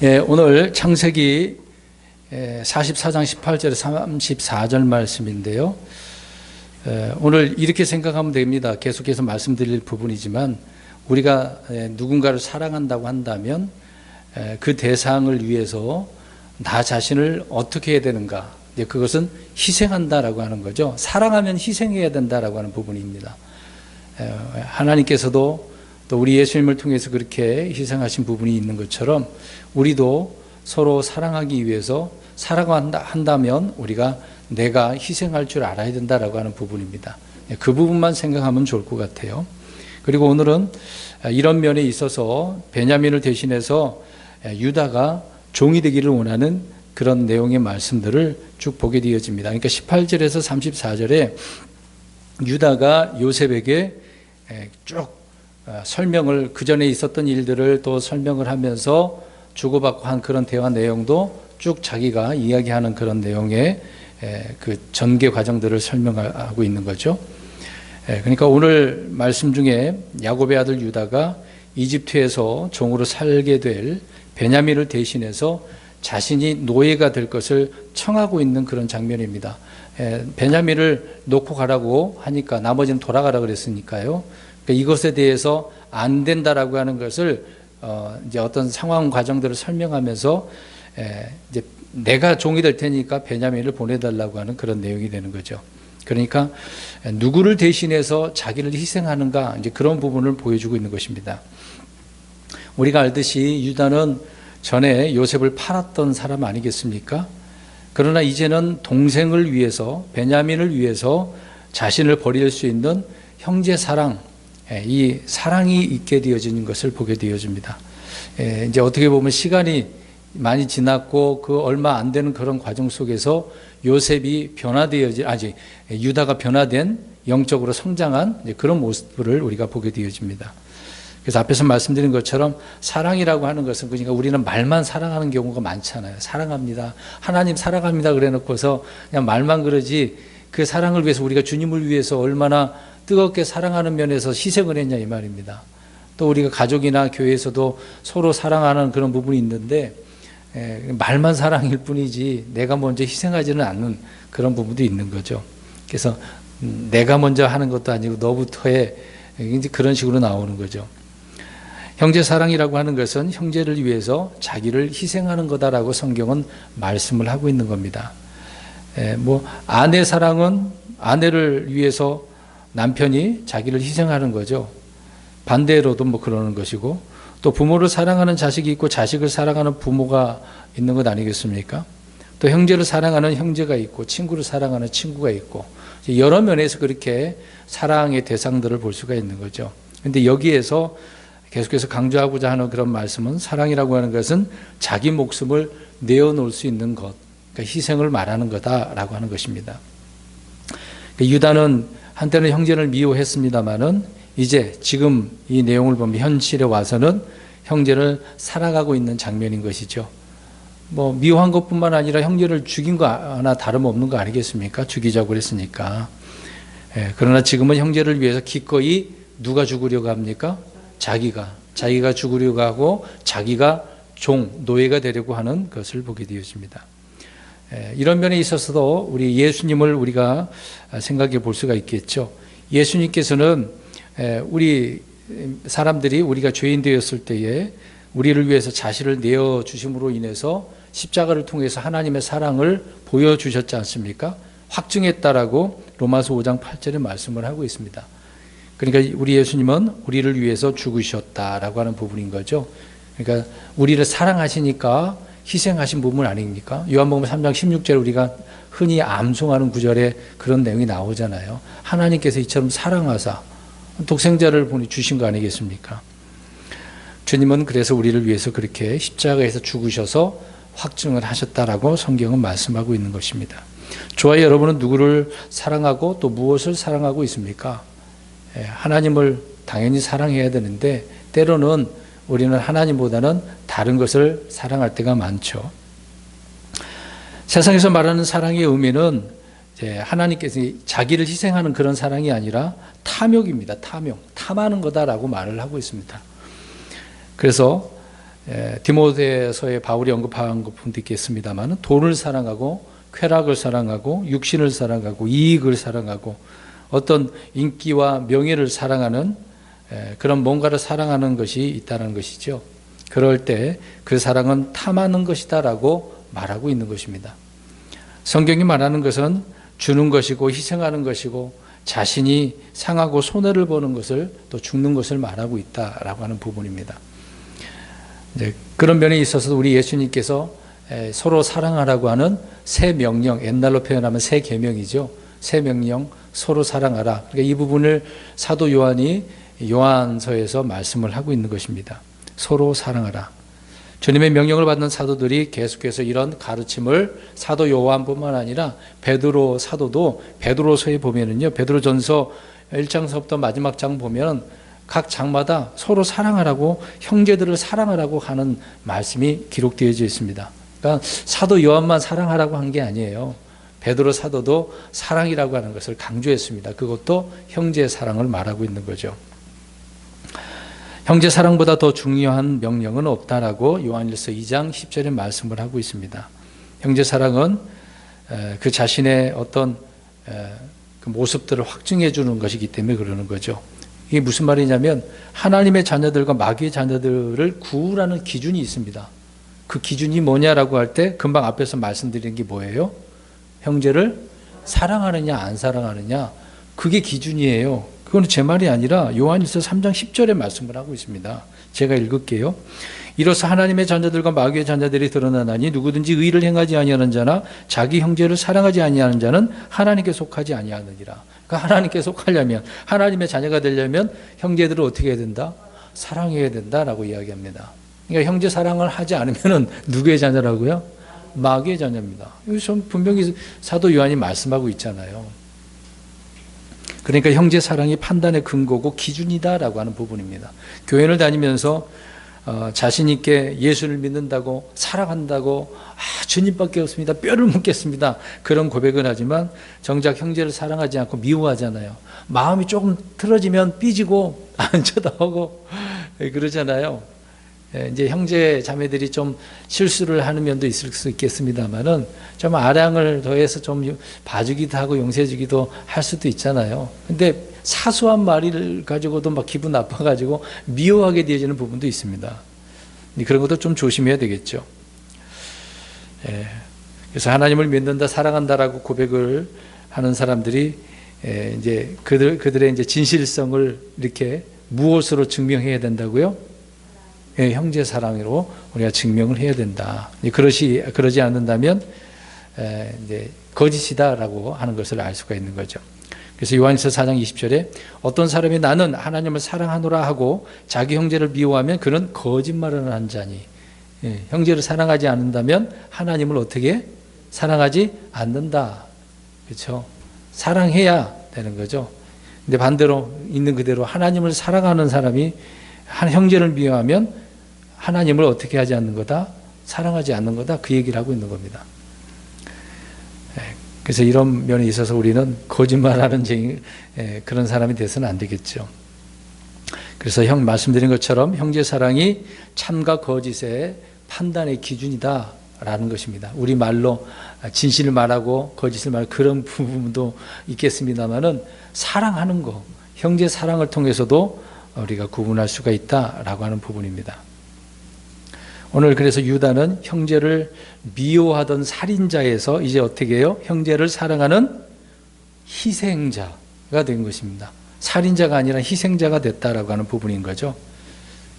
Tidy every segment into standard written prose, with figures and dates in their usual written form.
오늘 창세기 44장 18절에 34절 말씀인데요. 오늘 이렇게 생각하면 됩니다. 계속해서 말씀드릴 부분이지만 우리가 누군가를 사랑한다고 한다면 그 대상을 위해서 나 자신을 어떻게 해야 되는가? 그것은 희생한다라고 하는 거죠. 사랑하면 희생해야 된다라고 하는 부분입니다. 하나님께서도 또 우리 예수님을 통해서 그렇게 희생하신 부분이 있는 것처럼 우리도 서로 사랑하기 위해서 사랑한다면 우리가 내가 희생할 줄 알아야 된다라고 하는 부분입니다. 그 부분만 생각하면 좋을 것 같아요. 그리고 오늘은 이런 면에 있어서 베냐민을 대신해서 유다가 종이 되기를 원하는 그런 내용의 말씀들을 쭉 보게 되어집니다. 그러니까 18절에서 34절에 유다가 요셉에게 쭉 설명을, 그 전에 있었던 일들을 또 설명을 하면서 주고받고 한 그런 대화 내용도 쭉 자기가 이야기하는 그런 내용의 그 전개 과정들을 설명하고 있는 거죠. 그러니까 오늘 말씀 중에 야곱의 아들 유다가 이집트에서 종으로 살게 될 베냐민을 대신해서 자신이 노예가 될 것을 청하고 있는 그런 장면입니다. 베냐민을 놓고 가라고 하니까 나머지는 돌아가라 그랬으니까요. 그러니까 이것에 대해서 안 된다라고 하는 것을 이제 어떤 상황 과정들을 설명하면서 이제 내가 종이 될 테니까 베냐민을 보내달라고 하는 그런 내용이 되는 거죠. 그러니까 누구를 대신해서 자기를 희생하는가, 이제 그런 부분을 보여주고 있는 것입니다. 우리가 알듯이 유다는 전에 요셉을 팔았던 사람 아니겠습니까? 그러나 이제는 동생을 위해서, 베냐민을 위해서 자신을 버릴 수 있는 형제 사랑, 이 사랑이 있게 되어지는 것을 보게 되어집니다. 이제 어떻게 보면 시간이 많이 지났고 그 얼마 안 되는 그런 과정 속에서 요셉이 유다가 변화된, 영적으로 성장한 그런 모습을 우리가 보게 되어집니다. 그래서 앞에서 말씀드린 것처럼 사랑이라고 하는 것은, 그러니까 우리는 말만 사랑하는 경우가 많잖아요. 사랑합니다, 하나님 사랑합니다 그래 놓고서 그냥 말만 그러지, 그 사랑을 위해서 우리가 주님을 위해서 얼마나 뜨겁게 사랑하는 면에서 희생을 했냐 이 말입니다. 또 우리가 가족이나 교회에서도 서로 사랑하는 그런 부분이 있는데 말만 사랑일 뿐이지 내가 먼저 희생하지는 않는 그런 부분도 있는 거죠. 그래서 내가 먼저 하는 것도 아니고 너부터 해, 이제 그런 식으로 나오는 거죠. 형제 사랑이라고 하는 것은 형제를 위해서 자기를 희생하는 거다라고 성경은 말씀을 하고 있는 겁니다. 아내 사랑은 아내를 위해서 남편이 자기를 희생하는 거죠. 반대로도 그러는 것이고, 또 부모를 사랑하는 자식이 있고 자식을 사랑하는 부모가 있는 것 아니겠습니까? 또 형제를 사랑하는 형제가 있고 친구를 사랑하는 친구가 있고, 여러 면에서 그렇게 사랑의 대상들을 볼 수가 있는 거죠. 그런데 여기에서 계속해서 강조하고자 하는 그런 말씀은, 사랑이라고 하는 것은 자기 목숨을 내어놓을 수 있는 것, 그러니까 희생을 말하는 거다라고 하는 것입니다. 유다는 한때는 형제를 미워했습니다마는 이제 지금 이 내용을 보면 현실에 와서는 형제를 사랑하고 있는 장면인 것이죠. 미워한 것뿐만 아니라 형제를 죽인 거 하나 다름없는 거 아니겠습니까? 죽이자고 그랬으니까. 그러나 지금은 형제를 위해서 기꺼이 누가 죽으려고 합니까? 자기가 죽으려고 하고 자기가 노예가 되려고 하는 것을 보게 되었습니다. 이런 면에 있어서도 우리 예수님을 우리가 생각해 볼 수가 있겠죠. 예수님께서는 우리 사람들이, 우리가 죄인 되었을 때에 우리를 위해서 자신을 내어주심으로 인해서 십자가를 통해서 하나님의 사랑을 보여주셨지 않습니까? 확증했다라고 로마서 5장 8절에 말씀을 하고 있습니다. 그러니까 우리 예수님은 우리를 위해서 죽으셨다라고 하는 부분인 거죠. 그러니까 우리를 사랑하시니까 희생하신 부분 아닙니까? 요한복음 3장 16절에 우리가 흔히 암송하는 구절에 그런 내용이 나오잖아요. 하나님께서 이처럼 사랑하사 독생자를 보내주신 거 아니겠습니까? 주님은 그래서 우리를 위해서 그렇게 십자가에서 죽으셔서 확증을 하셨다라고 성경은 말씀하고 있는 것입니다. 저와 여러분은 누구를 사랑하고 또 무엇을 사랑하고 있습니까? 하나님을 당연히 사랑해야 되는데 때로는 우리는 하나님보다는 다른 것을 사랑할 때가 많죠. 세상에서 말하는 사랑의 의미는 하나님께서 자기를 희생하는 그런 사랑이 아니라 탐욕입니다. 탐하는 거다라고 말을 하고 있습니다. 그래서 디모데서에 바울이 언급한 것도 있겠습니다만 돈을 사랑하고 쾌락을 사랑하고 육신을 사랑하고 이익을 사랑하고 어떤 인기와 명예를 사랑하는 그런 뭔가를 사랑하는 것이 있다는 것이죠. 그럴 때 그 사랑은 탐하는 것이다라고 말하고 있는 것입니다. 성경이 말하는 것은 주는 것이고 희생하는 것이고 자신이 상하고 손해를 보는 것을 또 죽는 것을 말하고 있다라고 하는 부분입니다. 그런 면에 있어서 우리 예수님께서 서로 사랑하라고 하는 새 명령, 옛날로 표현하면 새 계명이죠. 새 명령, 서로 사랑하라. 그러니까 이 부분을 사도 요한이 요한서에서 말씀을 하고 있는 것입니다. 서로 사랑하라. 주님의 명령을 받는 사도들이 계속해서 이런 가르침을 사도 요한뿐만 아니라 베드로 사도도 베드로서에 보면은요, 베드로전서 1장서부터 마지막 장 보면 각 장마다 서로 사랑하라고, 형제들을 사랑하라고 하는 말씀이 기록되어져 있습니다. 그러니까 사도 요한만 사랑하라고 한 게 아니에요. 베드로 사도도 사랑이라고 하는 것을 강조했습니다. 그것도 형제 사랑을 말하고 있는 거죠. 형제 사랑보다 더 중요한 명령은 없다라고 요한일서 2장 10절에 말씀을 하고 있습니다. 형제 사랑은 그 자신의 어떤 그 모습들을 확증해 주는 것이기 때문에 그러는 거죠. 이게 무슨 말이냐면 하나님의 자녀들과 마귀의 자녀들을 구분하는 기준이 있습니다. 그 기준이 뭐냐라고 할 때 금방 앞에서 말씀드린 게 뭐예요? 형제를 사랑하느냐 안 사랑하느냐, 그게 기준이에요. 그건 제 말이 아니라 요한일서 3장 10절에 말씀을 하고 있습니다. 제가 읽을게요. 이로써 하나님의 자녀들과 마귀의 자녀들이 드러나나니 누구든지 의를 행하지 아니하는 자나 자기 형제를 사랑하지 아니하는 자는 하나님께 속하지 아니하느니라. 그러니까 하나님께 속하려면, 하나님의 자녀가 되려면 형제들을 어떻게 해야 된다? 사랑해야 된다라고 이야기합니다. 그러니까 형제 사랑을 하지 않으면 누구의 자녀라고요? 마귀의 자녀입니다. 여기서 분명히 사도 요한이 말씀하고 있잖아요. 그러니까 형제 사랑이 판단의 근거고 기준이다라고 하는 부분입니다. 교회를 다니면서 자신 있게 예수를 믿는다고, 사랑한다고, 주님밖에 없습니다, 뼈를 묻겠습니다, 그런 고백을 하지만 정작 형제를 사랑하지 않고 미워하잖아요. 마음이 조금 틀어지면 삐지고 안 쳐다보고 그러잖아요. 이제 형제 자매들이 좀 실수를 하는 면도 있을 수 있겠습니다만은 좀 아량을 더해서 좀 봐주기도 하고 용서해주기도 할 수도 있잖아요. 근데 사소한 말을 가지고도 막 기분 나빠가지고 미워하게 되어지는 부분도 있습니다. 그런 것도 좀 조심해야 되겠죠. 그래서 하나님을 믿는다, 사랑한다라고 고백을 하는 사람들이 이제 그들의 이제 진실성을 이렇게 무엇으로 증명해야 된다고요? 형제 사랑으로 우리가 증명을 해야 된다. 그러지 않는다면 이제 거짓이다라고 하는 것을 알 수가 있는 거죠. 그래서 요한일서 4장 20절에 어떤 사람이 나는 하나님을 사랑하노라 하고 자기 형제를 미워하면 그는 거짓말을 한 자니. 형제를 사랑하지 않는다면 하나님을 어떻게 사랑하지 않는다. 그렇죠? 사랑해야 되는 거죠. 근데 반대로 있는 그대로 하나님을 사랑하는 사람이 한 형제를 미워하면 하나님을 어떻게 하지 않는 거다? 사랑하지 않는 거다. 그 얘기를 하고 있는 겁니다. 그래서 이런 면에 있어서 우리는 거짓말하는 그런 사람이 돼서는 안 되겠죠. 그래서 말씀드린 것처럼 형제 사랑이 참과 거짓의 판단의 기준이다라는 것입니다. 우리 말로 진실을 말하고 거짓을 말하고 그런 부분도 있겠습니다만은 사랑하는 거, 형제 사랑을 통해서도 우리가 구분할 수가 있다라고 하는 부분입니다. 오늘 그래서 유다는 형제를 미워하던 살인자에서 이제 어떻게 해요? 형제를 사랑하는 희생자가 된 것입니다. 살인자가 아니라 희생자가 됐다라고 하는 부분인 거죠.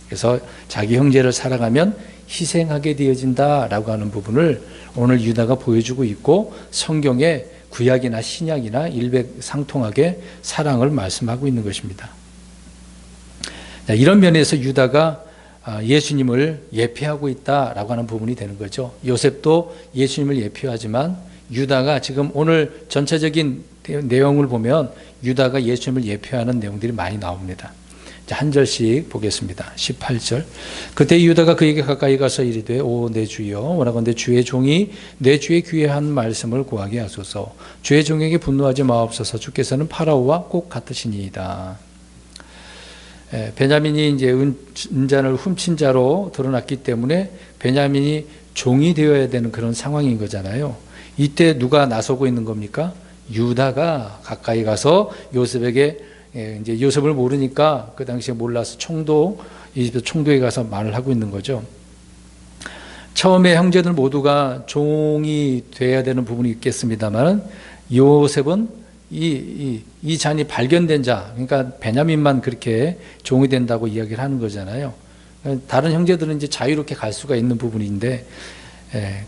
그래서 자기 형제를 사랑하면 희생하게 되어진다라고 하는 부분을 오늘 유다가 보여주고 있고 성경에 구약이나 신약이나 일맥상통하게 사랑을 말씀하고 있는 것입니다. 이런 면에서 유다가 예수님을 예표하고 있다라고 하는 부분이 되는 거죠. 요셉도 예수님을 예표하지만 유다가 지금 오늘 전체적인 내용을 보면 유다가 예수님을 예표하는 내용들이 많이 나옵니다. 한 절씩 보겠습니다. 18절. 그때 유다가 그에게 가까이 가서 이르되 오 내 주여 원하건대 주의 종이 내 주의 귀에 한 말씀을 구하게 하소서. 주의 종에게 분노하지 마옵소서. 주께서는 파라오와 꼭 같으시니이다. 베냐민이 이제 은잔을 훔친 자로 드러났기 때문에 베냐민이 종이 되어야 되는 그런 상황인 거잖아요. 이때 누가 나서고 있는 겁니까? 유다가 가까이 가서 요셉에게, 이제 요셉을 모르니까 그 당시에 몰라서 이집트 총독에 가서 말을 하고 있는 거죠. 처음에 형제들 모두가 종이 돼야 되는 부분이 있겠습니다만, 요셉은 이 잔이 발견된 자, 그러니까 베냐민만 그렇게 종이 된다고 이야기를 하는 거잖아요. 다른 형제들은 이제 자유롭게 갈 수가 있는 부분인데,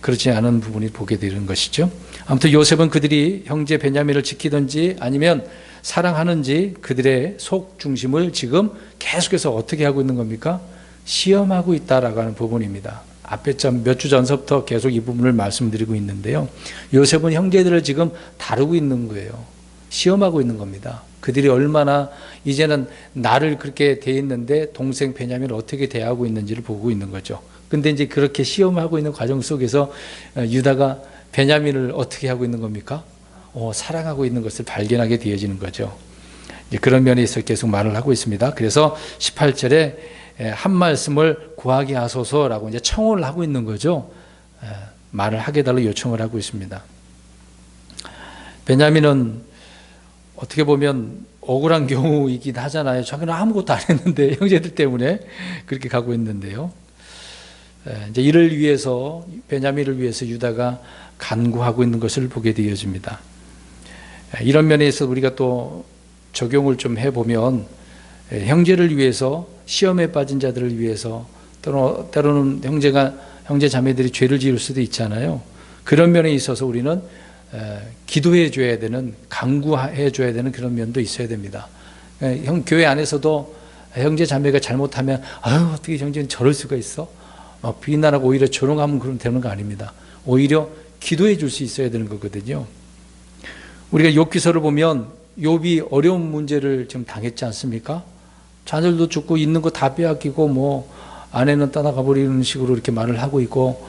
그렇지 않은 부분이 보게 되는 것이죠. 아무튼 요셉은 그들이 형제 베냐민을 지키든지 아니면 사랑하는지 그들의 속 중심을 지금 계속해서 어떻게 하고 있는 겁니까? 시험하고 있다라고 하는 부분입니다. 앞에 몇 주 전서부터 계속 이 부분을 말씀드리고 있는데요. 요셉은 형제들을 지금 다루고 있는 거예요. 시험하고 있는 겁니다. 그들이 얼마나 이제는 나를 그렇게 대했는데 동생 베냐민을 어떻게 대하고 있는지를 보고 있는 거죠. 근데 이제 그렇게 시험하고 있는 과정 속에서 유다가 베냐민을 어떻게 하고 있는 겁니까? 사랑하고 있는 것을 발견하게 되어지는 거죠. 그런 면에서 계속 말을 하고 있습니다. 그래서 18절에 한 말씀을 구하게 하소서라고 이제 청혼을 하고 있는 거죠. 말을 하게 달라고 요청을 하고 있습니다. 베냐민은 어떻게 보면 억울한 경우이긴 하잖아요. 자기는 아무것도 안 했는데 형제들 때문에 그렇게 가고 있는데요. 이제 이를 위해서, 베냐민을 위해서 유다가 간구하고 있는 것을 보게 되어집니다. 이런 면에서 우리가 또 적용을 좀 해보면, 형제를 위해서, 시험에 빠진 자들을 위해서, 때로는 형제 자매들이 죄를 지을 수도 있잖아요. 그런 면에 있어서 우리는 기도해 줘야 되는, 간구해 줘야 되는 그런 면도 있어야 됩니다. 교회 안에서도 형제 자매가 잘못하면 어떻게 형제는 저럴 수가 있어? 막 비난하고 오히려 조롱하면 그러면 되는 거 아닙니다. 오히려 기도해 줄 수 있어야 되는 거거든요. 우리가 욥기서를 보면 욥이 어려운 문제를 지금 당했지 않습니까? 자녀들도 죽고 있는 거 다 빼앗기고 뭐 아내는 떠나가 버리는 식으로 이렇게 말을 하고 있고,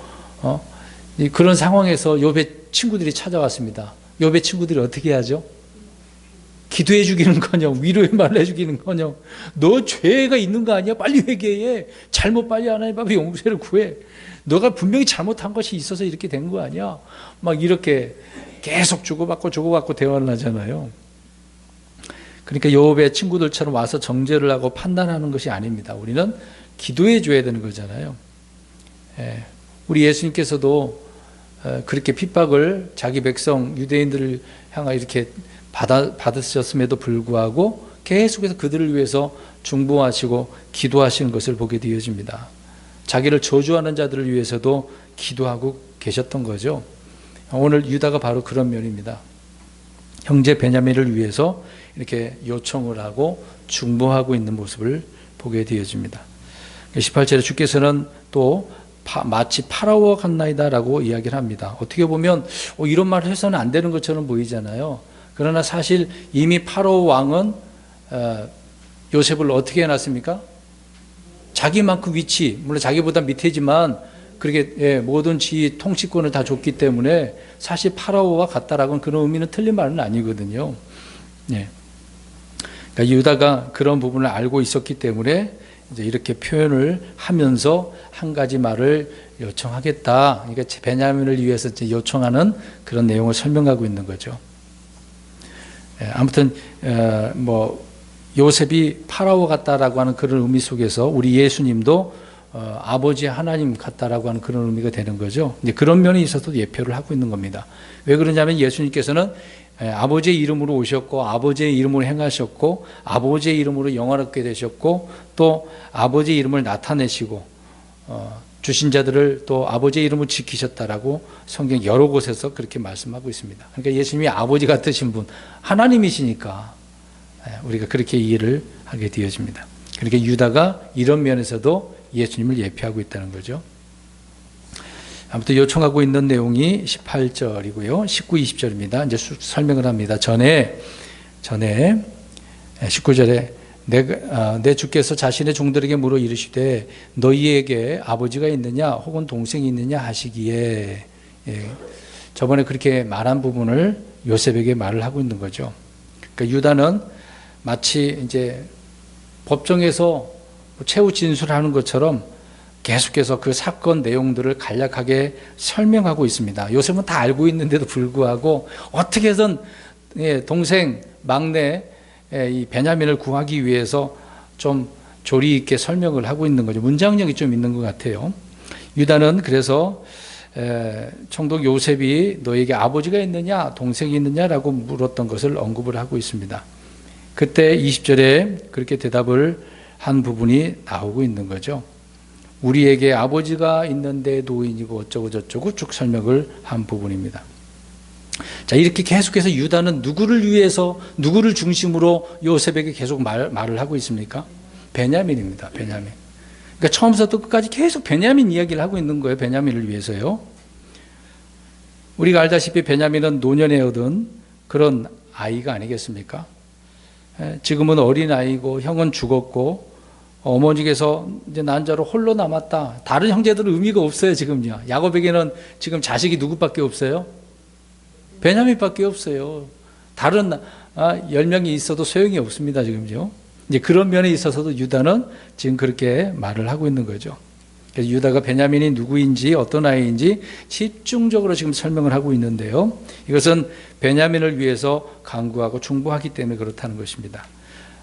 그런 상황에서 욥의 친구들이 찾아왔습니다. 욥의 친구들이 어떻게 하죠? 기도해 주기는커녕 위로의 말을 해주기는커녕 너 죄가 있는 거 아니야? 빨리 회개해. 잘못 빨리 하나님 앞에 용서를 구해. 너가 분명히 잘못한 것이 있어서 이렇게 된 거 아니야? 막 이렇게 계속 주고받고 대화를 하잖아요. 그러니까 욥의 친구들처럼 와서 정죄를 하고 판단하는 것이 아닙니다. 우리는 기도해 줘야 되는 거잖아요. 우리 예수님께서도 그렇게 핍박을 자기 백성 유대인들을 향하여 이렇게 받으셨음에도 불구하고 계속해서 그들을 위해서 중보하시고 기도하시는 것을 보게 되어집니다. 자기를 저주하는 자들을 위해서도 기도하고 계셨던 거죠. 오늘 유다가 바로 그런 면입니다. 형제 베냐민을 위해서 이렇게 요청을 하고 중보하고 있는 모습을 보게 되어집니다. 18절에 주께서는 또 마치 파라오와 같나이다라고 이야기를 합니다. 어떻게 보면 이런 말을 해서는 안 되는 것처럼 보이잖아요. 그러나 사실 이미 파라오 왕은 요셉을 어떻게 해놨습니까? 자기만큼 위치, 물론 자기보다 밑이지만 그렇게 모든 지위 통치권을 다 줬기 때문에 사실 파라오와 같다라고는 그런 의미는 틀린 말은 아니거든요. 그러니까 유다가 그런 부분을 알고 있었기 때문에 이제 이렇게 표현을 하면서 한 가지 말을 요청하겠다. 그러니까 베냐민을 위해서 이제 요청하는 그런 내용을 설명하고 있는 거죠. 아무튼 요셉이 파라오 같다라고 하는 그런 의미 속에서 우리 예수님도 아버지 하나님 같다라고 하는 그런 의미가 되는 거죠. 이제 그런 면에 있어서도 예표를 하고 있는 겁니다. 왜 그러냐면 예수님께서는 아버지의 이름으로 오셨고 아버지의 이름으로 행하셨고 아버지의 이름으로 영화롭게 되셨고 또 아버지의 이름을 나타내시고 주신 자들을 또 아버지의 이름을 지키셨다라고 성경 여러 곳에서 그렇게 말씀하고 있습니다. 그러니까 예수님이 아버지 같으신 분, 하나님이시니까 우리가 그렇게 이해를 하게 되어집니다. 그러니까 유다가 이런 면에서도 예수님을 예표하고 있다는 거죠. 아무튼 요청하고 있는 내용이 18절이고요. 19, 20절입니다. 이제 설명을 합니다. 전에 19절에 내 주께서 자신의 종들에게 물어 이르시되 너희에게 아버지가 있느냐 혹은 동생이 있느냐 하시기에, 저번에 그렇게 말한 부분을 요셉에게 말을 하고 있는 거죠. 그러니까 유다는 마치 이제 법정에서 최후 진술하는 것처럼 계속해서 그 사건 내용들을 간략하게 설명하고 있습니다. 요셉은 다 알고 있는데도 불구하고 어떻게 해서든 동생 막내 이 베냐민을 구하기 위해서 좀 조리 있게 설명을 하고 있는 거죠. 문장력이 좀 있는 것 같아요. 유다는 그래서 총독 요셉이 너에게 아버지가 있느냐 동생이 있느냐라고 물었던 것을 언급을 하고 있습니다. 그때 20절에 그렇게 대답을 한 부분이 나오고 있는 거죠. 우리에게 아버지가 있는데 노인이고 어쩌고 저쩌고 쭉 설명을 한 부분입니다. 자, 이렇게 계속해서 유다는 누구를 위해서 누구를 중심으로 요셉에게 계속 말을 하고 있습니까? 베냐민입니다. 베냐민. 그러니까 처음부터 끝까지 계속 베냐민 이야기를 하고 있는 거예요. 베냐민을 위해서요. 우리가 알다시피 베냐민은 노년에 얻은 그런 아이가 아니겠습니까? 지금은 어린아이고 형은 죽었고 어머니께서 이제 난자로 홀로 남았다. 다른 형제들은 의미가 없어요. 지금요. 야곱에게는 지금 자식이 누구밖에 없어요? 베냐민밖에 없어요. 다른 10명이 있어도 소용이 없습니다. 지금요. 이제 그런 면에 있어서도 유다는 지금 그렇게 말을 하고 있는 거죠. 그래서 유다가 베냐민이 누구인지 어떤 아이인지 집중적으로 지금 설명을 하고 있는데요. 이것은 베냐민을 위해서 간구하고 충고하기 때문에 그렇다는 것입니다.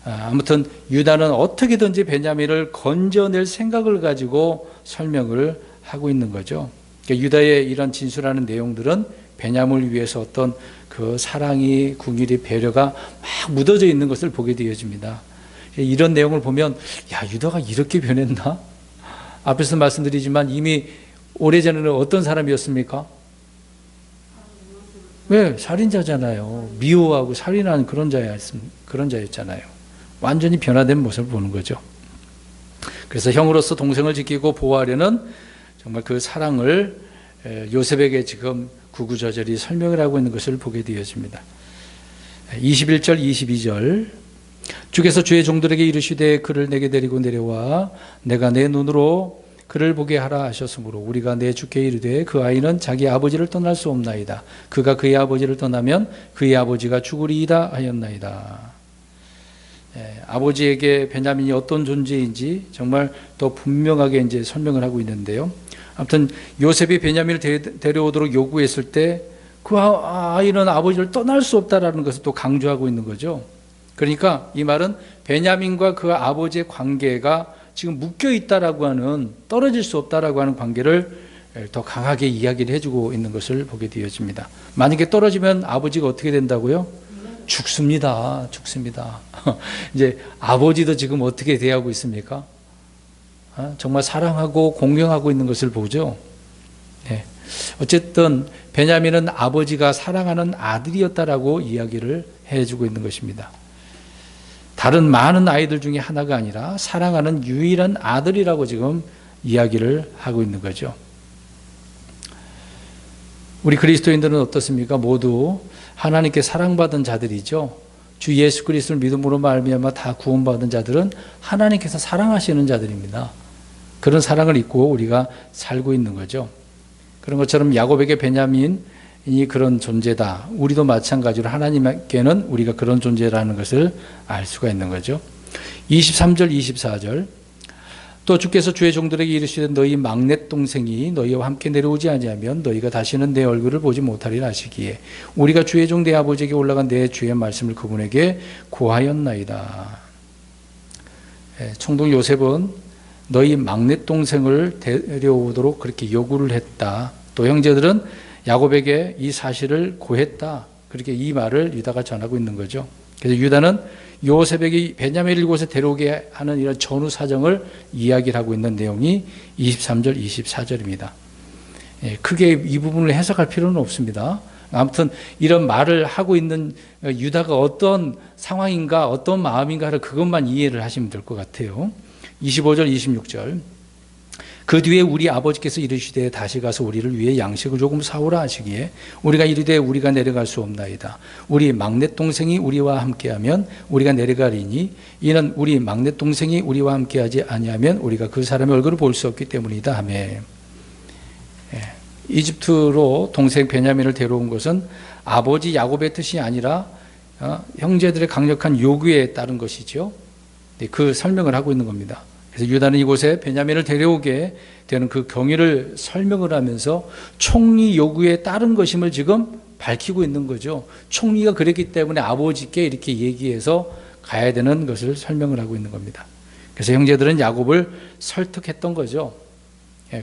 아무튼 유다는 어떻게든지 베냐민을 건져낼 생각을 가지고 설명을 하고 있는 거죠. 그러니까 유다의 이런 진술하는 내용들은 베냐민을 위해서 어떤 그 사랑이, 궁일이, 배려가 막 묻어져 있는 것을 보게 되어집니다. 이런 내용을 보면 야, 유다가 이렇게 변했나? 앞에서 말씀드리지만 이미 오래전에는 어떤 사람이었습니까? 왜? 살인자잖아요. 미워하고 살인하는 그런 자였잖아요. 완전히 변화된 모습을 보는 거죠. 그래서 형으로서 동생을 지키고 보호하려는 정말 그 사랑을 요셉에게 지금 구구절절히 설명을 하고 있는 것을 보게 되어집니다. 21절, 22절 주께서 주의 종들에게 이르시되 그를 내게 데리고 내려와 내가 내 눈으로 그를 보게 하라 하셨으므로 우리가 내 주께 이르되 그 아이는 자기 아버지를 떠날 수 없나이다. 그가 그의 아버지를 떠나면 그의 아버지가 죽으리이다 하였나이다. 아버지에게 베냐민이 어떤 존재인지 정말 더 분명하게 이제 설명을 하고 있는데요. 아무튼 요셉이 베냐민을 데려오도록 요구했을 때 그 아이는 아버지를 떠날 수 없다라는 것을 또 강조하고 있는 거죠. 그러니까 이 말은 베냐민과 그 아버지의 관계가 지금 묶여 있다라고 하는, 떨어질 수 없다라고 하는 관계를 더 강하게 이야기를 해주고 있는 것을 보게 되어집니다. 만약에 떨어지면 아버지가 어떻게 된다고요? 죽습니다. 이제 아버지도 지금 어떻게 대하고 있습니까? 정말 사랑하고 공경하고 있는 것을 보죠. 네. 어쨌든 베냐민은 아버지가 사랑하는 아들이었다라고 이야기를 해주고 있는 것입니다. 다른 많은 아이들 중에 하나가 아니라 사랑하는 유일한 아들이라고 지금 이야기를 하고 있는 거죠. 우리 그리스도인들은 어떻습니까? 모두 하나님께 사랑받은 자들이죠. 주 예수 그리스도를 믿음으로 말미암아 다 구원받은 자들은 하나님께서 사랑하시는 자들입니다. 그런 사랑을 입고 우리가 살고 있는 거죠. 그런 것처럼 야곱에게 베냐민이 그런 존재다. 우리도 마찬가지로 하나님께는 우리가 그런 존재라는 것을 알 수가 있는 거죠. 23절, 24절 또 주께서 주의 종들에게 이르시되 너희 막내 동생이 너희와 함께 내려오지 아니하면 너희가 다시는 내 얼굴을 보지 못하리라 하시기에 우리가 주의 종 내 아버지에게 올라간 내 주의 말씀을 그분에게 고하였나이다. 총독 요셉은 너희 막내 동생을 데려오도록 그렇게 요구를 했다. 또 형제들은 야곱에게 이 사실을 고했다. 그렇게 이 말을 유다가 전하고 있는 거죠. 그래서 유다는 요셉에게 베냐민을 이곳에 데려오게 하는 이런 전후 사정을 이야기를 하고 있는 내용이 23절, 24절입니다. 크게 이 부분을 해석할 필요는 없습니다. 아무튼 이런 말을 하고 있는 유다가 어떤 상황인가, 어떤 마음인가를 그것만 이해를 하시면 될 것 같아요. 25절, 26절 그 뒤에 우리 아버지께서 이르시되 다시 가서 우리를 위해 양식을 조금 사오라 하시기에 우리가 이르되 우리가 내려갈 수 없나이다. 우리 막내 동생이 우리와 함께하면 우리가 내려가리니 이는 우리 막내 동생이 우리와 함께하지 아니하면 우리가 그 사람의 얼굴을 볼 수 없기 때문이다 하며 이집트로 동생 베냐민을 데려온 것은 아버지 야곱의 뜻이 아니라 형제들의 강력한 요구에 따른 것이죠. 그 설명을 하고 있는 겁니다. 그래서 유다는 이곳에 베냐민을 데려오게 되는 그 경위를 설명을 하면서 총리 요구에 따른 것임을 지금 밝히고 있는 거죠. 총리가 그랬기 때문에 아버지께 이렇게 얘기해서 가야 되는 것을 설명을 하고 있는 겁니다. 그래서 형제들은 야곱을 설득했던 거죠.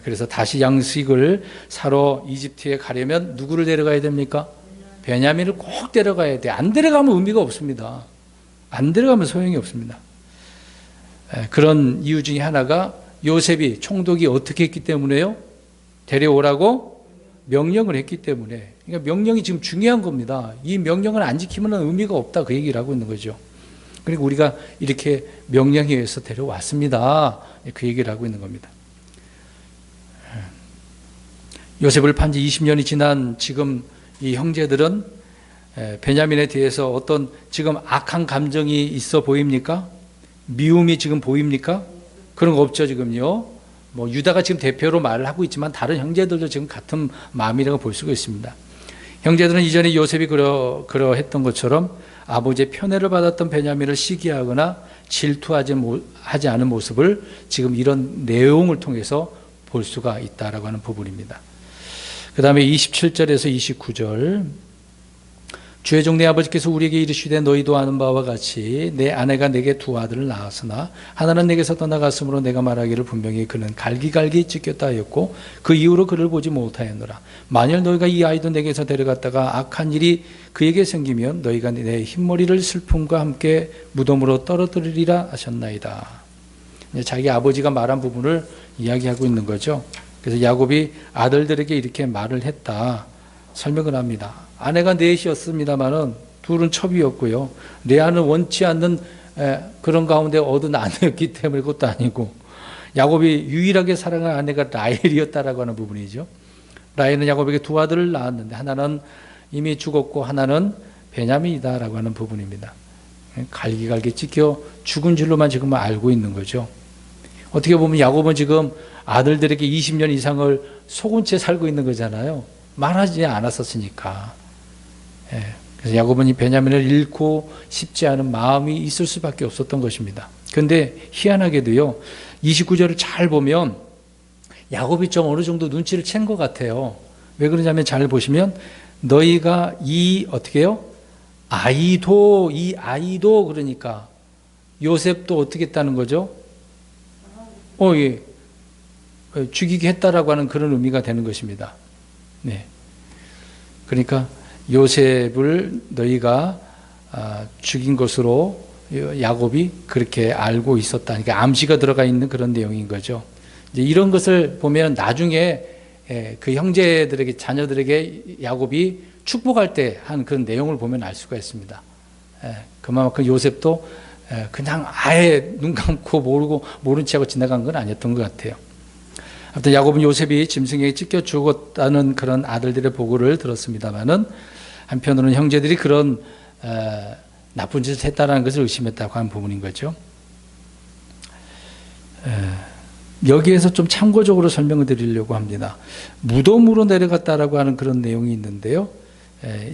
그래서 다시 양식을 사러 이집트에 가려면 누구를 데려가야 됩니까? 베냐민을 꼭 데려가야 돼. 안 데려가면 의미가 없습니다. 안 데려가면 소용이 없습니다. 그런 이유 중에 하나가 요셉이 총독이 어떻게 했기 때문에요? 데려오라고 명령을 했기 때문에. 그러니까 명령이 지금 중요한 겁니다. 이 명령을 안 지키면 의미가 없다, 그 얘기를 하고 있는 거죠. 그리고 우리가 이렇게 명령에 의해서 데려왔습니다, 그 얘기를 하고 있는 겁니다. 요셉을 판 지 20년이 지난 지금 이 형제들은 베냐민에 대해서 어떤 지금 악한 감정이 있어 보입니까? 미움이 지금 보입니까? 그런 거 없죠, 지금요. 뭐 유다가 지금 대표로 말을 하고 있지만 다른 형제들도 지금 같은 마음이라고 볼 수가 있습니다. 형제들은 이전에 요셉이 그러했던 것처럼 아버지의 편애를 받았던 베냐민을 시기하거나 질투하지 않은 모습을 지금 이런 내용을 통해서 볼 수가 있다라고 하는 부분입니다. 그 다음에 27절에서 29절, 주의 종 내 아버지께서 우리에게 이르시되 너희도 아는 바와 같이 내 아내가 내게 두 아들을 낳았으나 하나는 내게서 떠나갔으므로 내가 말하기를 분명히 그는 갈기갈기 찢겼다 하였고 그 이후로 그를 보지 못하였노라. 만일 너희가 이 아이도 내게서 데려갔다가 악한 일이 그에게 생기면 너희가 내 흰머리를 슬픔과 함께 무덤으로 떨어뜨리리라 하셨나이다. 자기 아버지가 말한 부분을 이야기하고 있는 거죠. 그래서 야곱이 아들들에게 이렇게 말을 했다, 설명을 합니다. 아내가 넷이었습니다만은 둘은 첩이었고요. 레아는 원치 않는 그런 가운데 얻은 아내였기 때문에 그것도 아니고, 야곱이 유일하게 사랑한 아내가 라헬이었다라고 하는 부분이죠. 라헬은 야곱에게 두 아들을 낳았는데 하나는 이미 죽었고 하나는 베냐민이다라고 하는 부분입니다. 갈기갈기 찢겨 죽은 줄로만 지금 알고 있는 거죠. 어떻게 보면 야곱은 지금 아들들에게 20년 이상을 속은 채 살고 있는 거잖아요. 말하지 않았었으니까. 그래서 야곱은 이 베냐민을 잃고 싶지 않은 마음이 있을 수밖에 없었던 것입니다. 그런데 희한하게도요, 29절을 잘 보면 야곱이 좀 어느 정도 눈치를 챈 것 같아요. 왜 그러냐면 잘 보시면 너희가 어떻게 해요? 이 아이도 그러니까 요셉도 어떻게 했다는 거죠? 예. 죽이게 했다라고 하는 그런 의미가 되는 것입니다. 네. 그러니까 요셉을 너희가 죽인 것으로 야곱이 그렇게 알고 있었다. 그러니까 암시가 들어가 있는 그런 내용인 거죠. 이제 이런 것을 보면 나중에 그 형제들에게, 자녀들에게 야곱이 축복할 때 한 그런 내용을 보면 알 수가 있습니다. 그만큼 요셉도 그냥 아예 눈 감고 모른 채 하고 지나간 건 아니었던 것 같아요. 아무튼 야곱은 요셉이 짐승에게 찢겨 죽었다는 그런 아들들의 보고를 들었습니다만은 한편으로는 형제들이 그런 나쁜 짓을 했다는 것을 의심했다고 하는 부분인 거죠. 여기에서 좀 참고적으로 설명을 드리려고 합니다. 무덤으로 내려갔다라고 하는 그런 내용이 있는데요.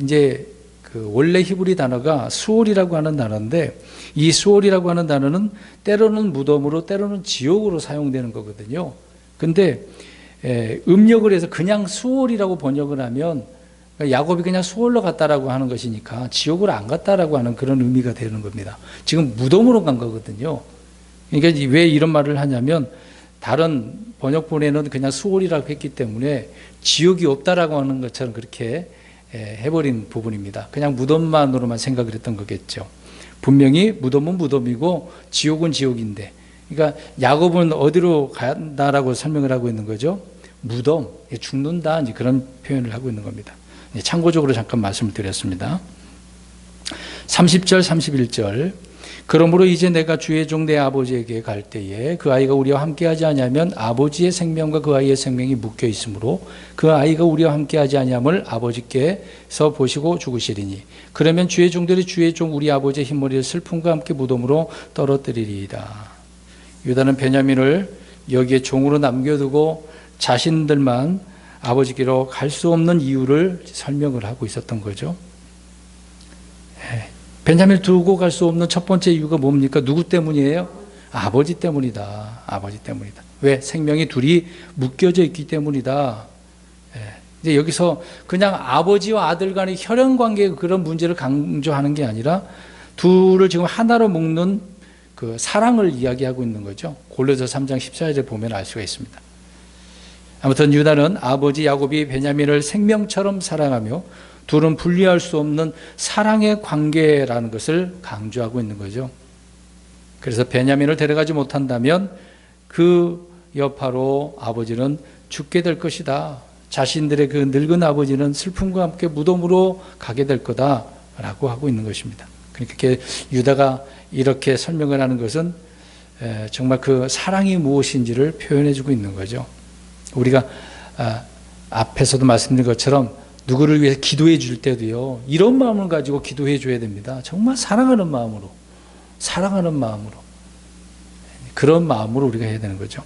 이제 그 원래 히브리 단어가 수올이라고 하는 단어인데, 이 수올이라고 하는 단어는 때로는 무덤으로 때로는 지옥으로 사용되는 거거든요. 근데 음력을 해서 그냥 수올이라고 번역을 하면 야곱이 그냥 수올로 갔다라고 하는 것이니까 지옥으로 안 갔다라고 하는 그런 의미가 되는 겁니다. 지금 무덤으로 간 거거든요. 그러니까 왜 이런 말을 하냐면 다른 번역본에는 그냥 수올이라고 했기 때문에 지옥이 없다라고 하는 것처럼 그렇게 해버린 부분입니다. 그냥 무덤만으로만 생각을 했던 거겠죠. 분명히 무덤은 무덤이고 지옥은 지옥인데, 그러니까 야곱은 어디로 간다라고 설명을 하고 있는 거죠? 무덤, 죽는다, 이제 그런 표현을 하고 있는 겁니다. 참고적으로 잠깐 말씀을 드렸습니다. 30절, 31절. 그러므로 이제 내가 주의 종 내 아버지에게 갈 때에 그 아이가 우리와 함께하지 아니하면 아버지의 생명과 그 아이의 생명이 묶여 있으므로 그 아이가 우리와 함께하지 아니함을 아버지께서 보시고 죽으시리니 그러면 주의 종들이 주의 종 우리 아버지의 흰머리를 슬픔과 함께 무덤으로 떨어뜨리리이다. 유다는 베냐민을 여기에 종으로 남겨두고 자신들만 아버지께로 갈 수 없는 이유를 설명을 하고 있었던 거죠. 베냐민을 두고 갈 수 없는 첫 번째 이유가 뭡니까? 누구 때문이에요? 아버지 때문이다. 아버지 때문이다. 왜? 생명이 둘이 묶여져 있기 때문이다. 예. 이제 여기서 그냥 아버지와 아들 간의 혈연 관계의 그런 문제를 강조하는 게 아니라 둘을 지금 하나로 묶는 그 사랑을 이야기하고 있는 거죠. 골로새 3장 14절에 보면 알 수가 있습니다. 아무튼 유다는 아버지 야곱이 베냐민을 생명처럼 사랑하며 둘은 분리할 수 없는 사랑의 관계라는 것을 강조하고 있는 거죠. 그래서 베냐민을 데려가지 못한다면 그 여파로 아버지는 죽게 될 것이다. 자신들의 그 늙은 아버지는 슬픔과 함께 무덤으로 가게 될 거다라고 하고 있는 것입니다. 그러니까 유다가 이렇게 설명을 하는 것은 정말 그 사랑이 무엇인지를 표현해 주고 있는 거죠. 우리가 앞에서도 말씀드린 것처럼 누구를 위해서 기도해 줄 때도요, 이런 마음을 가지고 기도해 줘야 됩니다. 정말 사랑하는 마음으로, 그런 마음으로 우리가 해야 되는 거죠.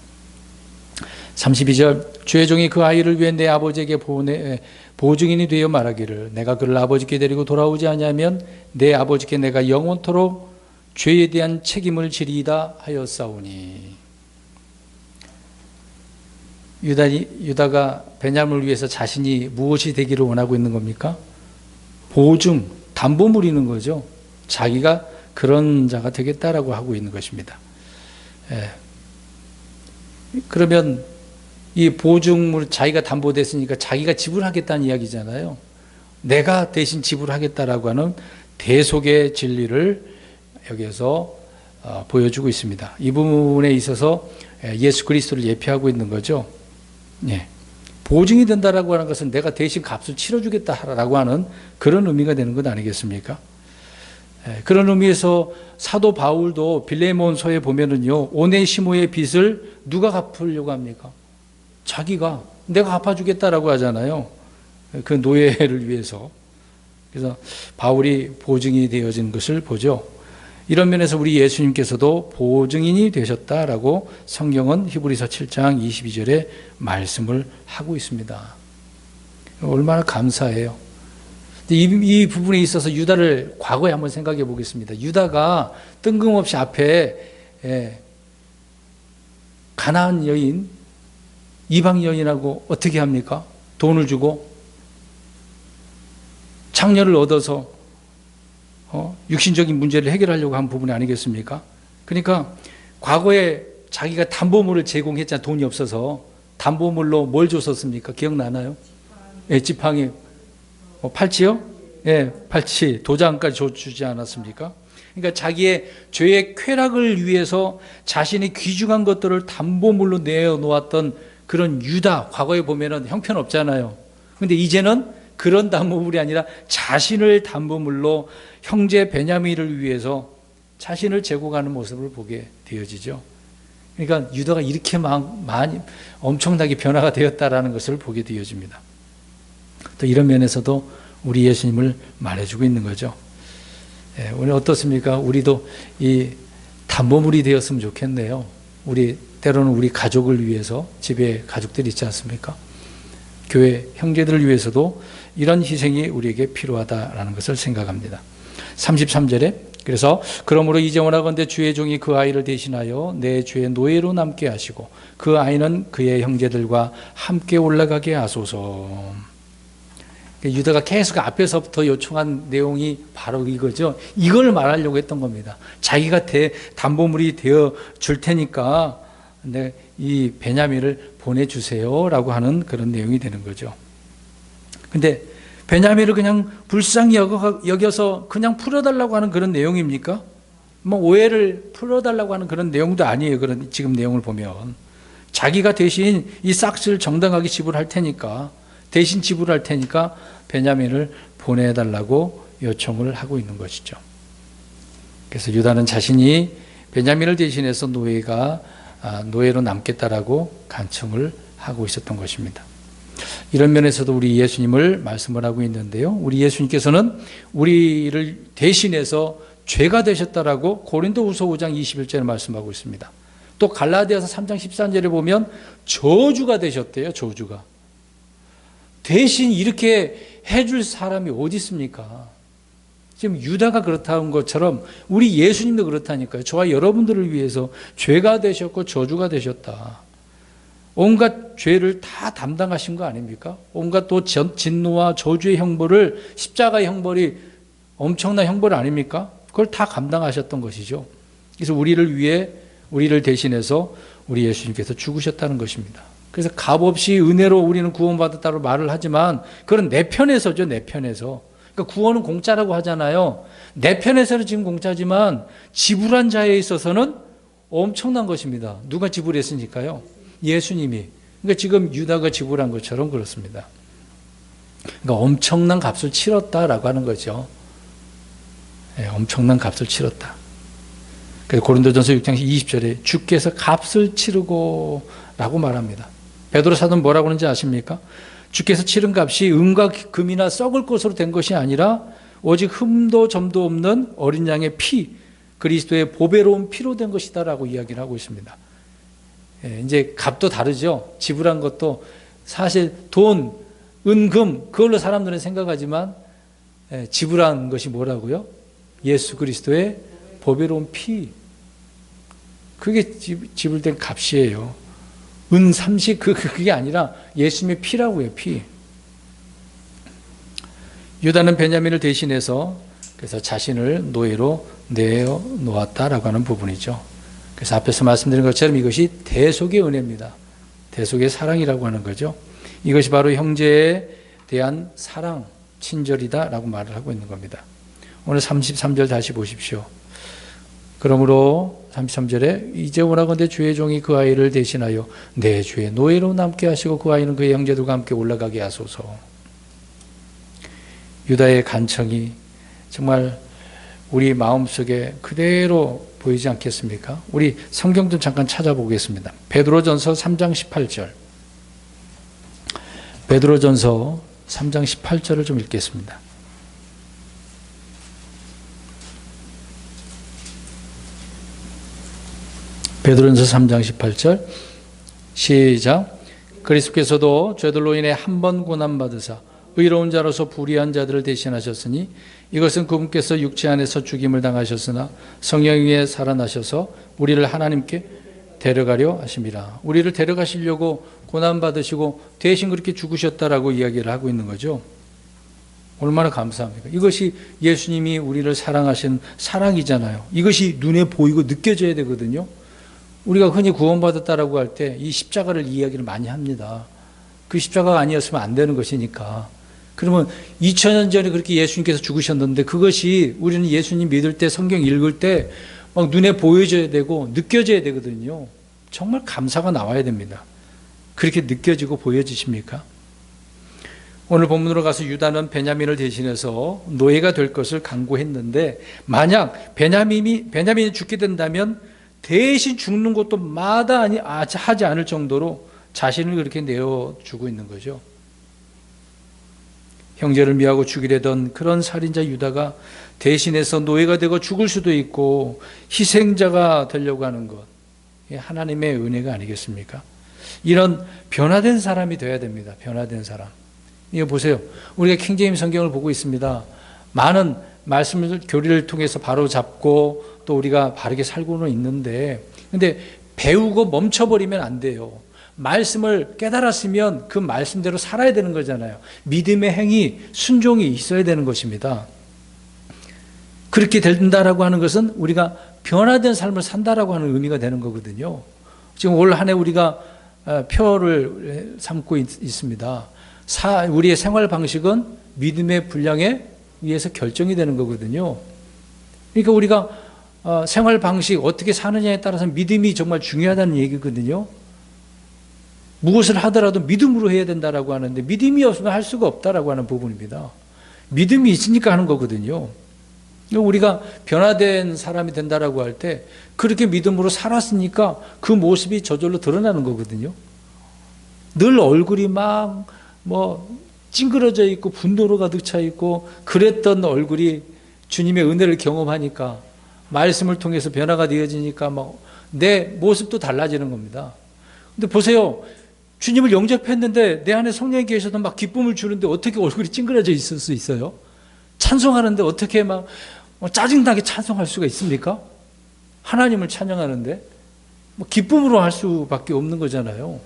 32절, 주의 종이 그 아이를 위해 내 아버지에게 보증인이 되어 말하기를 내가 그를 아버지께 데리고 돌아오지 않으면 내 아버지께 내가 영원토록 죄에 대한 책임을 지리이다 하였사오니. 유다가 베냐민을 위해서 자신이 무엇이 되기를 원하고 있는 겁니까? 보증, 담보물이는 거죠. 자기가 그런 자가 되겠다라고 하고 있는 것입니다. 그러면 이 보증물, 자기가 담보됐으니까 자기가 지불하겠다는 이야기잖아요. 내가 대신 지불하겠다라고 하는 대속의 진리를 여기에서 보여주고 있습니다. 이 부분에 있어서 예수 그리스도를 예표하고 있는 거죠. 예. 보증이 된다라고 하는 것은 내가 대신 값을 치러주겠다라고 하는 그런 의미가 되는 것 아니겠습니까? 그런 의미에서 사도 바울도 빌레몬서에 보면은요, 오네시모의 빚을 누가 갚으려고 합니까? 자기가, 내가 갚아주겠다라고 하잖아요. 그 노예를 위해서. 그래서 바울이 보증이 되어진 것을 보죠. 이런 면에서 우리 예수님께서도 보증인이 되셨다라고 성경은 히브리서 7장 22절에 말씀을 하고 있습니다. 얼마나 감사해요. 이 부분에 있어서 유다를 과거에 한번 생각해 보겠습니다. 유다가 뜬금없이 앞에 가나안 여인, 이방 여인하고 어떻게 합니까? 돈을 주고 장녀를 얻어서 육신적인 문제를 해결하려고 한 부분이 아니겠습니까? 그러니까 과거에 자기가 담보물을 제공했잖아요. 돈이 없어서. 담보물로 뭘 줬었습니까? 기억나나요? 지팡이. 팔찌요? 팔찌. 도장까지 주지 않았습니까? 그러니까 자기의 죄의 쾌락을 위해서 자신이 귀중한 것들을 담보물로 내어놓았던 그런 유다. 과거에 보면은 형편없잖아요. 근데 이제는 그런 담보물이 아니라 자신을 담보물로 형제 베냐민을 위해서 자신을 제공하는 모습을 보게 되어지죠. 그러니까 유다가 이렇게 많이 엄청나게 변화가 되었다라는 것을 보게 되어집니다. 또 이런 면에서도 우리 예수님을 말해주고 있는 거죠. 오늘 어떻습니까? 우리도 이 담보물이 되었으면 좋겠네요. 때로는 우리 가족을 위해서, 집에 가족들이 있지 않습니까? 교회 형제들을 위해서도 이런 희생이 우리에게 필요하다라는 것을 생각합니다. 33절에 그래서 그러므로 이제 원하건대 주의 종이 그 아이를 대신하여 내 주의 노예로 남게 하시고 그 아이는 그의 형제들과 함께 올라가게 하소서. 유다가 계속 앞에서부터 요청한 내용이 바로 이거죠. 이걸 말하려고 했던 겁니다. 자기가 담보물이 되어 줄 테니까 이 베냐민을 보내주세요라고 하는 그런 내용이 되는 거죠. 근데 베냐민을 그냥 불쌍히 여겨서 그냥 풀어달라고 하는 그런 내용입니까? 오해를 풀어달라고 하는 그런 내용도 아니에요. 그런 지금 내용을 보면 자기가 대신 이 싹스를 정당하게 지불할 테니까, 대신 지불할 테니까 베냐민을 보내달라고 요청을 하고 있는 것이죠. 그래서 유다는 자신이 베냐민을 대신해서 노예로 남겠다라고 간청을 하고 있었던 것입니다. 이런 면에서도 우리 예수님을 말씀을 하고 있는데요. 우리 예수님께서는 우리를 대신해서 죄가 되셨다라고 고린도후서 5장 21절에 말씀하고 있습니다. 또 갈라디아서 3장 13절에 보면 저주가 되셨대요. 저주가. 대신 이렇게 해줄 사람이 어디 있습니까? 지금 유다가 그렇다는 것처럼 우리 예수님도 그렇다니까요. 저와 여러분들을 위해서 죄가 되셨고 저주가 되셨다. 온갖 죄를 다 담당하신 거 아닙니까? 온갖 또 진노와 저주의 형벌을, 십자가의 형벌이 엄청난 형벌 아닙니까? 그걸 다 감당하셨던 것이죠. 그래서 우리를 위해, 우리를 대신해서 우리 예수님께서 죽으셨다는 것입니다. 그래서 값없이 은혜로 우리는 구원받았다고 말을 하지만 그건 내 편에서죠. 내 편에서. 그러니까 구원은 공짜라고 하잖아요. 내 편에서는 지금 공짜지만 지불한 자에 있어서는 엄청난 것입니다. 누가 지불했으니까요? 예수님이. 그러니까 지금 유다가 지불한 것처럼 그렇습니다. 그러니까 엄청난 값을 치렀다라고 하는 거죠. 네, 엄청난 값을 치렀다. 그래서 고린도전서 6장 20절에 주께서 값을 치르고 라고 말합니다. 베드로 사도는 뭐라고 하는지 아십니까? 주께서 치른 값이 은과 금이나 썩을 것으로 된 것이 아니라 오직 흠도 점도 없는 어린 양의 피, 그리스도의 보배로운 피로 된 것이다라고 이야기를 하고 있습니다. 예, 이제 값도 다르죠. 지불한 것도 사실 돈, 은, 금 그걸로 사람들은 생각하지만 지불한 것이 뭐라고요? 예수 그리스도의 보배로운 피. 그게 지불된 값이에요. 은 30, 그게 아니라 예수님의 피라고요, 피. 유다는 베냐민을 대신해서 그래서 자신을 노예로 내어 놓았다라고 하는 부분이죠. 그래서 앞에서 말씀드린 것처럼 이것이 대속의 은혜입니다. 대속의 사랑이라고 하는 거죠. 이것이 바로 형제에 대한 사랑, 친절이다라고 말을 하고 있는 겁니다. 오늘 33절 다시 보십시오. 그러므로 33절에 이제 원하건대 주의 종이 그 아이를 대신하여 내 주의 노예로 남게 하시고 그 아이는 그의 형제들과 함께 올라가게 하소서. 유다의 간청이 정말 우리 마음속에 그대로 보이지 않겠습니까? 우리 성경 좀 잠깐 찾아보겠습니다. 베드로전서 3장 18절. 베드로전서 3장 18절을 좀 읽겠습니다. 베드로전서 3장 18절 시작. 그리스도께서도 죄들로 인해 한 번 고난받으사 의로운 자로서 불의한 자들을 대신하셨으니 이것은 그분께서 육체 안에서 죽임을 당하셨으나 성령 위에 살아나셔서 우리를 하나님께 데려가려 하심이라. 우리를 데려가시려고 고난받으시고 대신 그렇게 죽으셨다라고 이야기를 하고 있는 거죠. 얼마나 감사합니까? 이것이 예수님이 우리를 사랑하신 사랑이잖아요. 이것이 눈에 보이고 느껴져야 되거든요. 우리가 흔히 구원받았다라고 할 때 이 십자가를 이야기를 많이 합니다. 그 십자가가 아니었으면 안 되는 것이니까. 그러면 2000년 전에 그렇게 예수님께서 죽으셨는데 그것이 우리는 예수님 믿을 때 성경 읽을 때 막 눈에 보여져야 되고 느껴져야 되거든요. 정말 감사가 나와야 됩니다. 그렇게 느껴지고 보여지십니까? 오늘 본문으로 가서 유다는 베냐민을 대신해서 노예가 될 것을 강구했는데 만약 베냐민이 죽게 된다면 대신 죽는 것도 마다하지 않을 정도로 자신을 그렇게 내어주고 있는 거죠. 형제를 미워하고 죽이려던 그런 살인자 유다가 대신해서 노예가 되고 죽을 수도 있고 희생자가 되려고 하는 것, 하나님의 은혜가 아니겠습니까? 이런 변화된 사람이 되어야 됩니다. 변화된 사람. 이거 보세요. 우리가 킹제임스 성경을 보고 있습니다. 많은 말씀을 교리를 통해서 바로 잡고 또 우리가 바르게 살고는 있는데 근데 배우고 멈춰버리면 안 돼요. 말씀을 깨달았으면 그 말씀대로 살아야 되는 거잖아요. 믿음의 행위, 순종이 있어야 되는 것입니다. 그렇게 된다라고 하는 것은 우리가 변화된 삶을 산다라고 하는 의미가 되는 거거든요. 지금 올 한 해 우리가 표를 삼고 있습니다. 우리의 생활 방식은 믿음의 분량에 의해서 결정이 되는 거거든요. 그러니까 우리가 생활 방식 어떻게 사느냐에 따라서 믿음이 정말 중요하다는 얘기거든요. 무엇을 하더라도 믿음으로 해야 된다라고 하는데 믿음이 없으면 할 수가 없다라고 하는 부분입니다. 믿음이 있으니까 하는 거거든요. 우리가 변화된 사람이 된다라고 할 때 그렇게 믿음으로 살았으니까 그 모습이 저절로 드러나는 거거든요. 늘 얼굴이 막 찡그러져 있고 분노로 가득 차 있고 그랬던 얼굴이 주님의 은혜를 경험하니까 말씀을 통해서 변화가 되어지니까 내 모습도 달라지는 겁니다. 근데 보세요. 주님을 영접했는데 내 안에 성령이 계셔도 막 기쁨을 주는데 어떻게 얼굴이 찡그러져 있을 수 있어요? 찬송하는데 어떻게 막 짜증나게 찬송할 수가 있습니까? 하나님을 찬양하는데 기쁨으로 할 수밖에 없는 거잖아요.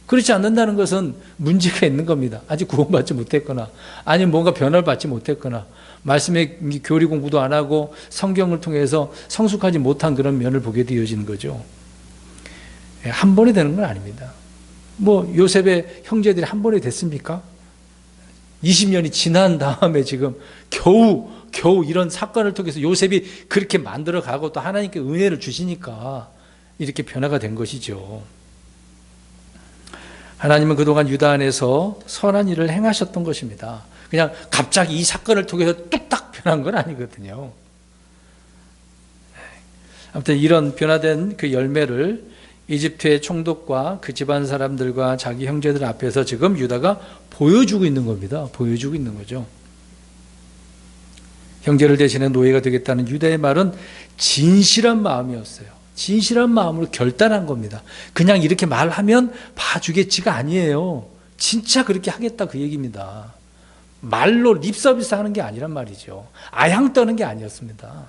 그렇지 않는다는 것은 문제가 있는 겁니다. 아직 구원받지 못했거나 아니면 뭔가 변화를 받지 못했거나 말씀의 교리 공부도 안 하고 성경을 통해서 성숙하지 못한 그런 면을 보게 되어지는 거죠. 한 번에 되는 건 아닙니다. 요셉의 형제들이 한 번에 됐습니까? 20년이 지난 다음에 지금 겨우 이런 사건을 통해서 요셉이 그렇게 만들어가고 또 하나님께 은혜를 주시니까 이렇게 변화가 된 것이죠. 하나님은 그동안 유다 안에서 선한 일을 행하셨던 것입니다. 그냥 갑자기 이 사건을 통해서 뚝딱 변한 건 아니거든요. 아무튼 이런 변화된 그 열매를 이집트의 총독과 그 집안 사람들과 자기 형제들 앞에서 지금 유다가 보여주고 있는 겁니다. 보여주고 있는 거죠. 형제를 대신해 노예가 되겠다는 유다의 말은 진실한 마음이었어요. 진실한 마음으로 결단한 겁니다. 그냥 이렇게 말하면 봐주겠지가 아니에요. 진짜 그렇게 하겠다 그 얘기입니다. 말로 립서비스 하는 게 아니란 말이죠. 아양 떠는 게 아니었습니다.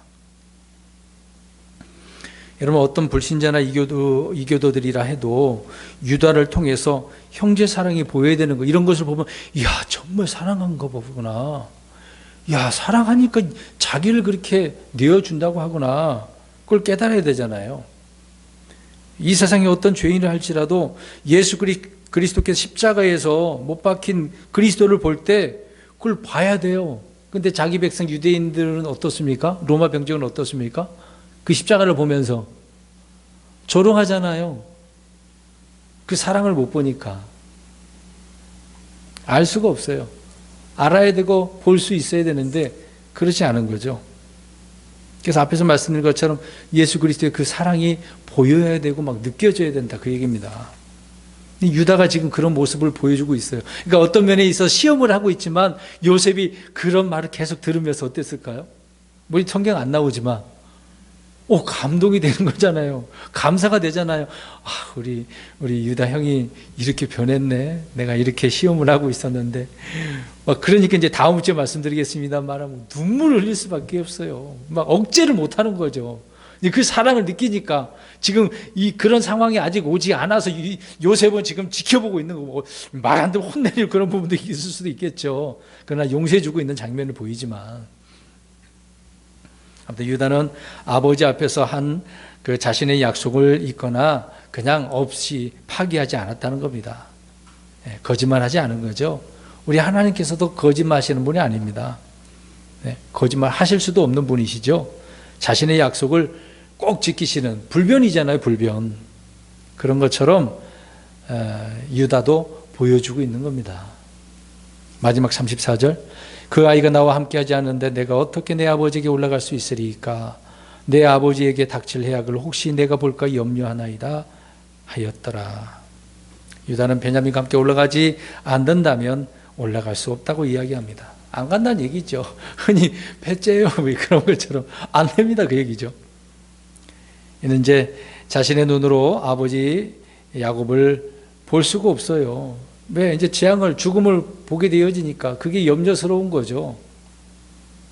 여러분, 어떤 불신자나 이교도들이라 해도 유다를 통해서 형제 사랑이 보여야 되는 거, 이런 것을 보면 이야 정말 사랑한가 보구나, 야 사랑하니까 자기를 그렇게 내어준다고 하구나, 그걸 깨달아야 되잖아요. 이 세상에 어떤 죄인을 할지라도 예수 그리스도께서 십자가에서 못 박힌 그리스도를 볼 때 그걸 봐야 돼요. 근데 자기 백성 유대인들은 어떻습니까? 로마 병정은 어떻습니까? 그 십자가를 보면서 조롱하잖아요. 그 사랑을 못 보니까. 알 수가 없어요. 알아야 되고 볼 수 있어야 되는데 그렇지 않은 거죠. 그래서 앞에서 말씀드린 것처럼 예수 그리스도의 그 사랑이 보여야 되고 막 느껴져야 된다, 그 얘기입니다. 유다가 지금 그런 모습을 보여주고 있어요. 그러니까 어떤 면에 있어서 시험을 하고 있지만 요셉이 그런 말을 계속 들으면서 어땠을까요? 성경 안 나오지만 감동이 되는 거잖아요. 감사가 되잖아요. 우리 유다 형이 이렇게 변했네. 내가 이렇게 시험을 하고 있었는데. 그러니까 이제 다음 주에 말씀드리겠습니다만 눈물을 흘릴 수밖에 없어요. 억제를 못 하는 거죠. 그 사랑을 느끼니까 지금 그런 상황이 아직 오지 않아서 요셉은 지금 지켜보고 있는 거고, 말 안 들으면 혼내릴 그런 부분도 있을 수도 있겠죠. 그러나 용서해주고 있는 장면을 보이지만, 아무튼 유다는 아버지 앞에서 한 그 자신의 약속을 잊거나 그냥 없이 파기하지 않았다는 겁니다. 거짓말하지 않은 거죠. 우리 하나님께서도 거짓말하시는 분이 아닙니다. 거짓말 하실 수도 없는 분이시죠. 자신의 약속을 꼭 지키시는, 불변이잖아요, 불변. 그런 것처럼 유다도 보여주고 있는 겁니다. 마지막 34절, 그 아이가 나와 함께하지 않는데 내가 어떻게 내 아버지에게 올라갈 수 있으리까? 내 아버지에게 닥칠 해악을 혹시 내가 볼까 염려하나이다 하였더라. 유다는 베냐민과 함께 올라가지 않는다면 올라갈 수 없다고 이야기합니다. 안 간다는 얘기죠. 흔히 배째요 그런 것처럼 안 됩니다, 그 얘기죠. 이는 이제 자신의 눈으로 아버지 야곱을 볼 수가 없어요. 왜? 이제 재앙을, 죽음을 보게 되어지니까 그게 염려스러운 거죠.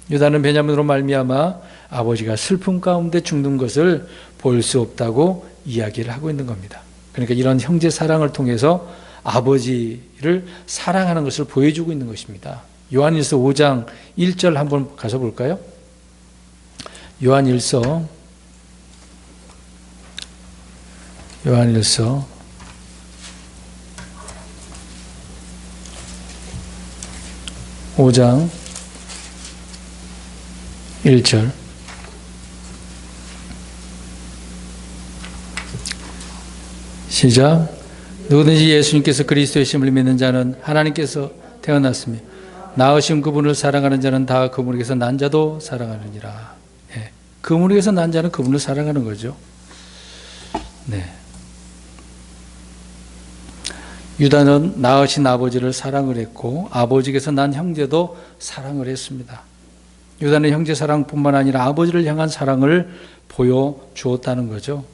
유다는 베냐민으로 말미암아 아버지가 슬픔 가운데 죽는 것을 볼 수 없다고 이야기를 하고 있는 겁니다. 그러니까 이런 형제 사랑을 통해서 아버지를 사랑하는 것을 보여주고 있는 것입니다. 요한일서 5장 1절 한번 가서 볼까요? 요한일서 5장 1절. 시작. 누구든지 예수님께서 그리스도이심을 믿는 자는 하나님께서 태어났으며 낳으신 그분을 사랑하는 자는 다 그분에게서 난 자도 사랑하느니라. 그분에게서 난 자는 그분을 사랑하는 거죠. 유다는 낳으신 아버지를 사랑을 했고 아버지께서 난 형제도 사랑을 했습니다. 유다는 형제 사랑뿐만 아니라 아버지를 향한 사랑을 보여주었다는 거죠.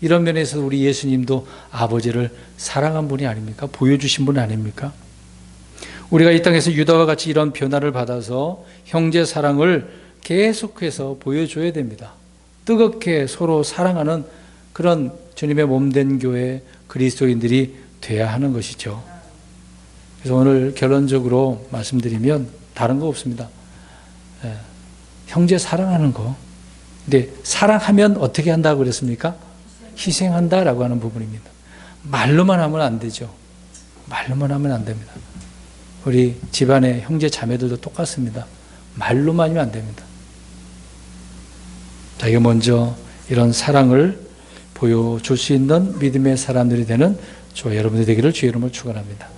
이런 면에서 우리 예수님도 아버지를 사랑한 분이 아닙니까? 보여주신 분 아닙니까? 우리가 이 땅에서 유다와 같이 이런 변화를 받아서 형제 사랑을 계속해서 보여줘야 됩니다. 뜨겁게 서로 사랑하는 그런 주님의 몸된 교회 그리스도인들이 돼야 하는 것이죠. 그래서 오늘 결론적으로 말씀드리면 다른 거 없습니다. 형제 사랑하는 거. 근데 사랑하면 어떻게 한다고 그랬습니까? 희생한다라고 하는 부분입니다. 말로만 하면 안 되죠. 말로만 하면 안 됩니다. 우리 집안의 형제 자매들도 똑같습니다. 말로만이면 안 됩니다. 자기가 먼저 이런 사랑을 보여줄 수 있는 믿음의 사람들이 되는 저와 여러분들이 되기를 주의 이름으로 축원합니다.